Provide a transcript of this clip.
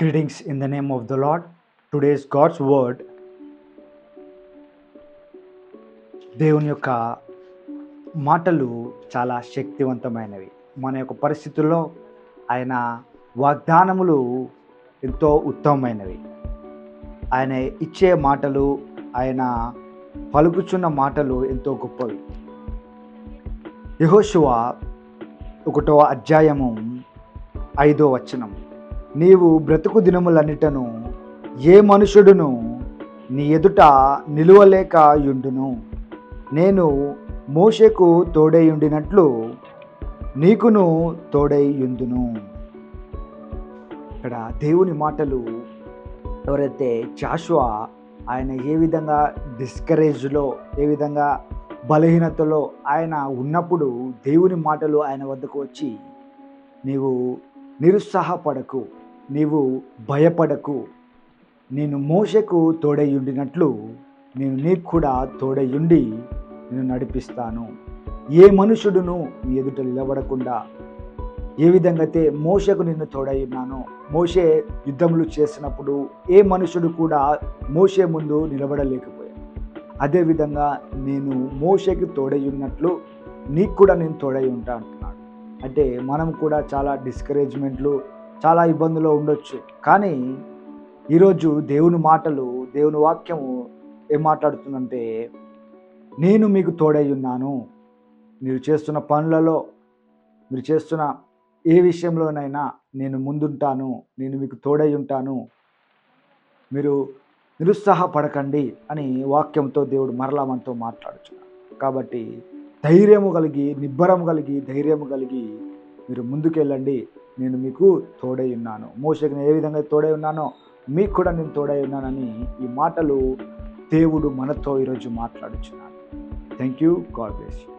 Greetings in the name of the Lord. Today's God's word దేవుని యొక్క మాటలు చాలా శక్తివంతమైనవి. మన యొక్క పరిస్థితుల్లో ఆయన వాగ్దానములు ఎంతో ఉత్తమమైనవి. ఆయన ఇచ్చే మాటలు, ఆయన పలుకుచున్న మాటలు ఎంతో గొప్పవి. యెహోషువ 1వ అధ్యాయము 5వ వచనం, నీవు బ్రతుకు దినములన్నిటను ఏ మనుషుడును నీ ఎదుట నిలువలేక యుండును. నేను మోషేకు తోడైయుండినట్లు నీకును తోడైయుందును. ఇక్కడ దేవుని మాటలు ఎవరైతే జాషువా ఆయన ఏ విధంగా డిస్కరేజ్లో, ఏ విధంగా బలహీనతలో ఆయన ఉన్నప్పుడు దేవుని మాటలు ఆయన వద్దకు వచ్చి, నీవు నిరుత్సాహపడకు, నీవు భయపడకు, నేను మోషేకు తోడైయుండినట్లు నేను నీకు కూడా తోడైయుండి నేను నడిపిస్తాను. ఏ మనుషుడును నీ ఎదుట నిలబడకుండా, ఏ విధంగా అయితే మోషేకు నిన్ను తోడైయున్నానో, మోషే యుద్ధములు చేసినప్పుడు ఏ మనుషుడు కూడా మోషే ముందు నిలబడలేకపోయాడు, అదేవిధంగా నేను మోషేకి తోడైయున్నట్లు నీకు కూడా నేను తోడై ఉంటా అంటున్నాడు. అంటే మనం కూడా చాలా డిస్కరేజ్మెంట్లు, చాలా ఇబ్బందులు ఉండొచ్చు. కానీ ఈరోజు దేవుని మాటలు, దేవుని వాక్యము ఏం మాట్లాడుతుందంటే, నేను మీకు తోడై ఉన్నాను. మీరు చేస్తున్న పనులలో, మీరు చేస్తున్న ఏ విషయంలోనైనా నేను ముందుంటాను, నేను మీకు తోడై ఉంటాను, మీరు నిరుత్సాహపడకండి అని వాక్యంతో దేవుడు మరలా మనతో మాట్లాడుచున్నాడు. కాబట్టి ధైర్యము కలిగి, నిబ్బరము కలిగి, ధైర్యము కలిగి మీరు ముందుకెళ్ళండి. నేను మీకు తోడై ఉన్నాను. మోషేకి నేను ఏ విధంగా తోడై ఉన్నానో మీకు కూడా నేను తోడై ఉన్నానని ఈ మాటలు దేవుడు మనతో ఈరోజు మాట్లాడుచున్నాడు. Thank you. God bless you.